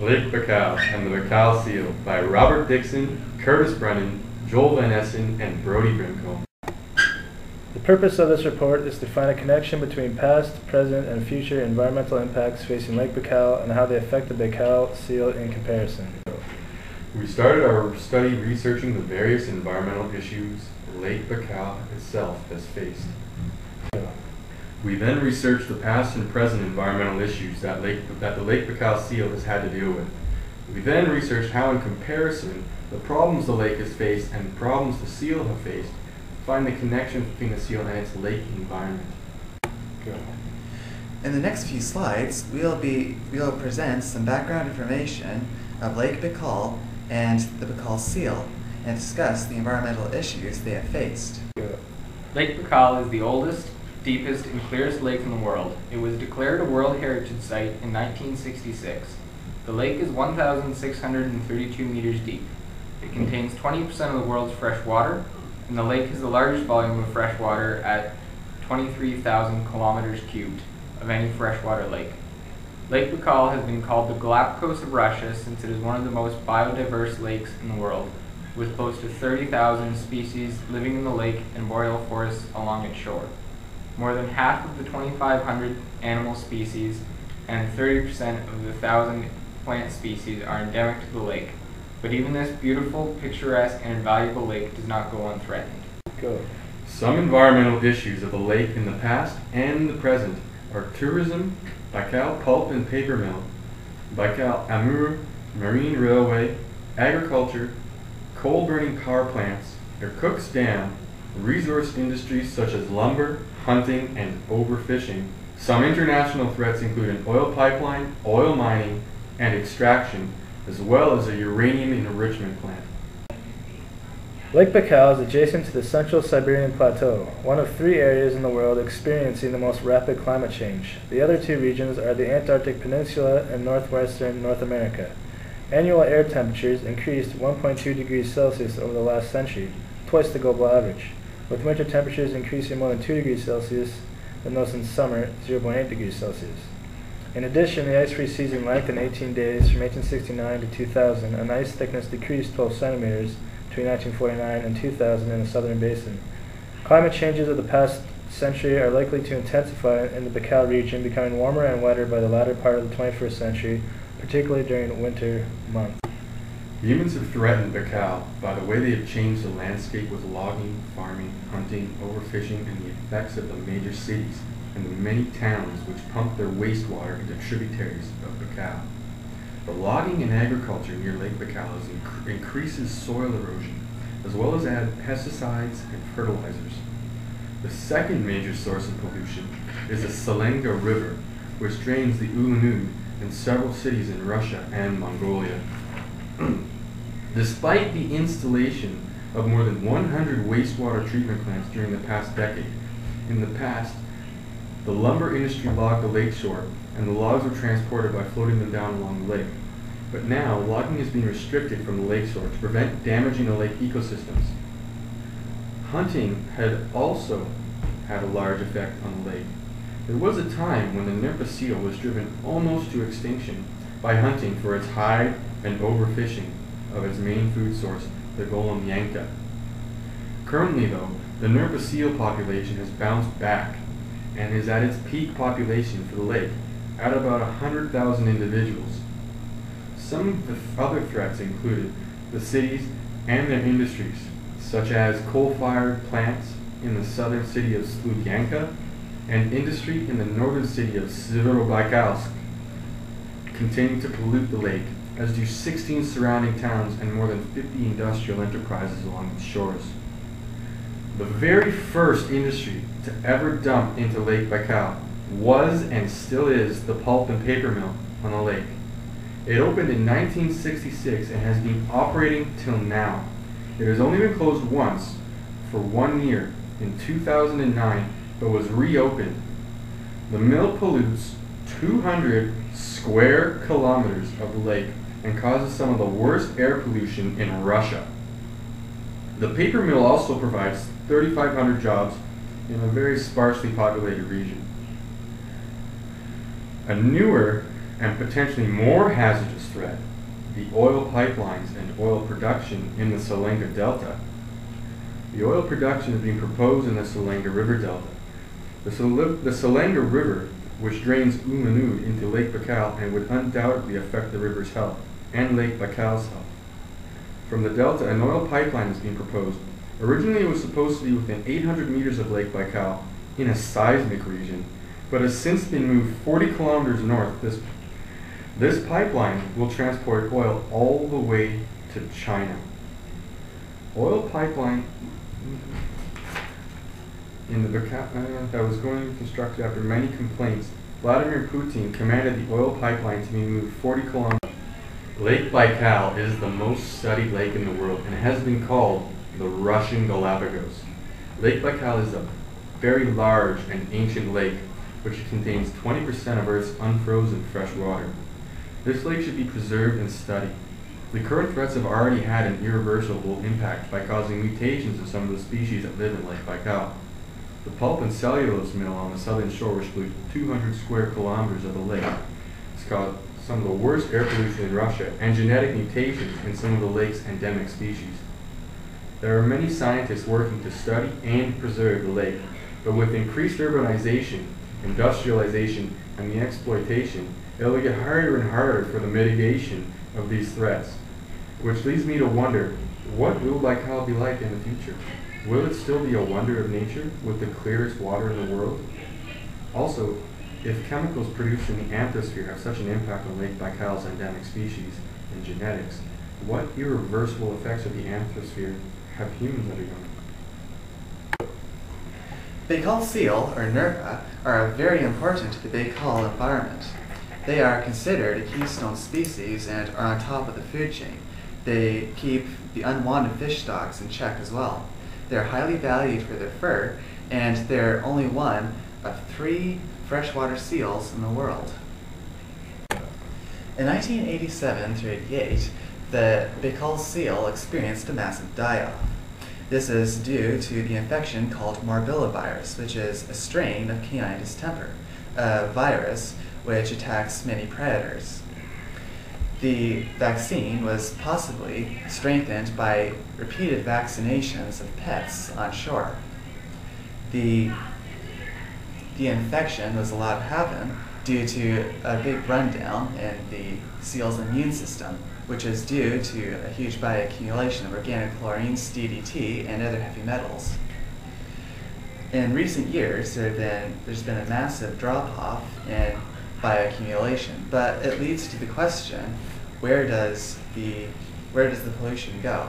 Lake Baikal and the Baikal Seal by Robert Dixon, Curtis Brennan, Joel Van Essen, and Brodie. The purpose of this report is to find a connection between past, present, and future environmental impacts facing Lake Baikal and how they affect the Baikal Seal in comparison. We started our study researching the various environmental issues Lake Baikal itself has faced. We then researched the past and present environmental issues that the Lake Baikal Seal has had to deal with. We then researched how, in comparison, the problems the lake has faced and the problems the seal have faced find the connection between the seal and its lake environment. Go. In the next few slides, we'll present some background information of Lake Baikal and the Baikal Seal and discuss the environmental issues they have faced. Go. Lake Baikal is the oldest, deepest, and clearest lake in the world. It was declared a World Heritage Site in 1966. The lake is 1,632 meters deep. It contains 20% of the world's fresh water, and the lake has the largest volume of fresh water at 23,000 kilometers cubed of any freshwater lake. Lake Baikal has been called the Galapagos of Russia since it is one of the most biodiverse lakes in the world, with close to 30,000 species living in the lake and boreal forests along its shore. More than half of the 2,500 animal species and 30% of the 1,000 plant species are endemic to the lake. But even this beautiful, picturesque, and invaluable lake does not go unthreatened. Go. Some environmental issues of the lake in the past and the present are tourism, Baikal Pulp and Paper Mill, Baikal Amur Marine Railway, agriculture, coal-burning power plants, Irkutsk Dam, resource industries such as lumber, hunting, and overfishing. Some international threats include an oil pipeline, oil mining, and extraction, as well as a uranium enrichment plant. Lake Baikal is adjacent to the Central Siberian Plateau, one of 3 areas in the world experiencing the most rapid climate change. The other 2 regions are the Antarctic Peninsula and northwestern North America. Annual air temperatures increased 1.2 degrees Celsius over the last century, twice the global average, with winter temperatures increasing more than 2 degrees Celsius and those in summer 0.8 degrees Celsius. In addition, the ice-free season lengthened 18 days from 1869 to 2000, and ice thickness decreased 12 centimeters between 1949 and 2000 in the southern basin. Climate changes of the past century are likely to intensify in the Baikal region, becoming warmer and wetter by the latter part of the 21st century, particularly during winter months. Humans have threatened Baikal by the way they have changed the landscape with logging, farming, hunting, overfishing, and the effects of the major cities and the many towns which pump their wastewater into tributaries of Baikal. The logging and agriculture near Lake Baikal increases soil erosion, as well as add pesticides and fertilizers. The second major source of pollution is the Selenga River, which drains the Ulanud and several cities in Russia and Mongolia. Despite the installation of more than 100 wastewater treatment plants during the past decade, in the past, the lumber industry logged the lakeshore, and the logs were transported by floating them down along the lake. But now, logging is being restricted from the lakeshore to prevent damaging the lake ecosystems. Hunting had also had a large effect on the lake. There was a time when the Nerpa seal was driven almost to extinction by hunting for its hide and overfishing of its main food source, the golem yanka. Currently, though, the Nerpa seal population has bounced back and is at its peak population for the lake, at about 100,000 individuals. Some of the other threats included the cities and their industries, such as coal-fired plants in the southern city of Sludyanka and industry in the northern city of Severobaykalsk, continue to pollute the lake, as do 16 surrounding towns and more than 50 industrial enterprises along its shores. The very first industry to ever dump into Lake Baikal was and still is the pulp and paper mill on the lake. It opened in 1966 and has been operating till now. It has only been closed once, for 1 year, in 2009, but was reopened. The mill pollutes 200 square kilometers of the lake and causes some of the worst air pollution in Russia. The paper mill also provides 3,500 jobs in a very sparsely populated region. A newer and potentially more hazardous threat, the oil pipelines and oil production in the Selenga Delta. The oil production is being proposed in the Selenga River Delta. The Selenga River, which drains Umanud into Lake Baikal and would undoubtedly affect the river's health and Lake Baikal's health. From the delta, an oil pipeline is being proposed. Originally, it was supposed to be within 800 meters of Lake Baikal in a seismic region, but has since been moved 40 kilometers north. This pipeline will transport oil all the way to China. Oil pipeline in the Baikal that was going to be constructed after many complaints. Vladimir Putin commanded the oil pipeline to be moved 40 kilometers. Lake Baikal is the most studied lake in the world and has been called the Russian Galapagos. Lake Baikal is a very large and ancient lake which contains 20% of Earth's unfrozen fresh water. This lake should be preserved and studied. The current threats have already had an irreversible impact by causing mutations of some of the species that live in Lake Baikal. The pulp and cellulose mill on the southern shore, which polluted 200 square kilometers of the lake, has caused some of the worst air pollution in Russia and genetic mutations in some of the lake's endemic species. There are many scientists working to study and preserve the lake, but with increased urbanization, industrialization, and the exploitation, it will get harder and harder for the mitigation of these threats, which leads me to wonder, what will Baikal be like in the future? Will it still be a wonder of nature with the clearest water in the world? Also, if chemicals produced in the atmosphere have such an impact on Lake Baikal's endemic species and genetics, what irreversible effects of the atmosphere have humans undergone? Baikal seal, or nerpa, are very important to the Baikal environment. They are considered a keystone species and are on top of the food chain. They keep the unwanted fish stocks in check as well. They're highly valued for their fur, and they're only one of 3 freshwater seals in the world. In 1987 through 88, the Baikal seal experienced a massive die-off. This is due to the infection called morbillivirus, which is a strain of canine distemper, a virus which attacks many predators. The vaccine was possibly strengthened by repeated vaccinations of pets on shore. The infection was allowed to happen due to a big rundown in the seal's immune system, which is due to a huge bioaccumulation of organic chlorines, DDT, and other heavy metals. In recent years, there's been a massive drop-off in bioaccumulation, but it leads to the question, where does the pollution go?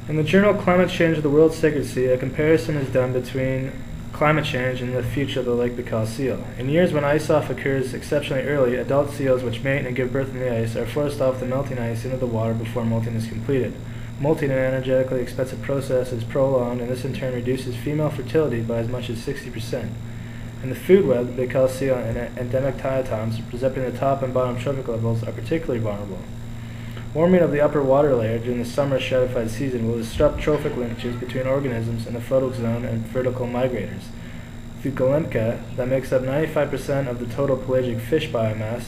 In the journal Climate Change of the World Sacred Sea, a comparison is done between climate change and the future of the Lake Baikal seal. In years when ice-off occurs exceptionally early, adult seals which mate and give birth in the ice are forced off the melting ice into the water before molting is completed. Molting, an energetically expensive process, is prolonged, and this in turn reduces female fertility by as much as 60%. In the food web, the Baikal seal and endemic diatoms, representing the top and bottom trophic levels, are particularly vulnerable. Warming of the upper water layer during the summer stratified season will disrupt trophic linkages between organisms in the photozone and vertical migrators. The Golemka, that makes up 95% of the total pelagic fish biomass,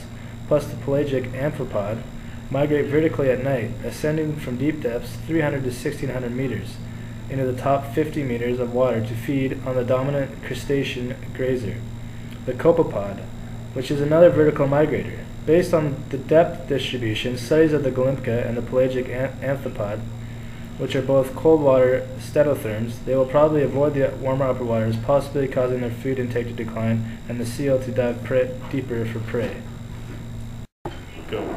plus the pelagic amphipod, migrate vertically at night, ascending from deep depths 300 to 1600 meters into the top 50 meters of water to feed on the dominant crustacean grazer, the copepod, which is another vertical migrator. Based on the depth distribution, studies of the Golemka and the pelagic amphipod, which are both cold water statotherms, they will probably avoid the warmer upper waters, possibly causing their food intake to decline and the seal to dive deeper for prey. Go.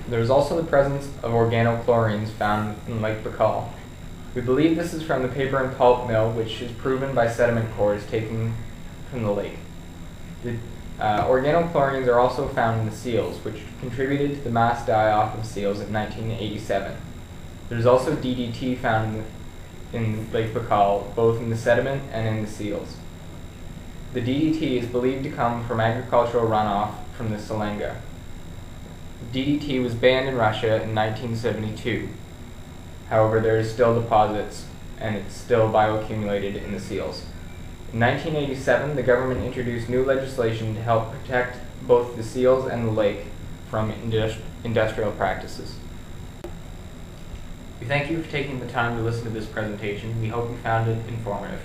There is also the presence of organochlorines found in Lake Baikal. We believe this is from the paper and pulp mill, which is proven by sediment cores taken from the lake. The organochlorines are also found in the seals, which contributed to the mass die-off of seals in 1987. There is also DDT found in Lake Baikal, both in the sediment and in the seals. The DDT is believed to come from agricultural runoff from the Selenga. DDT was banned in Russia in 1972. However, there is still deposits, and it's still bioaccumulated in the seals. In 1987, the government introduced new legislation to help protect both the seals and the lake from industrial practices. We thank you for taking the time to listen to this presentation. We hope you found it informative.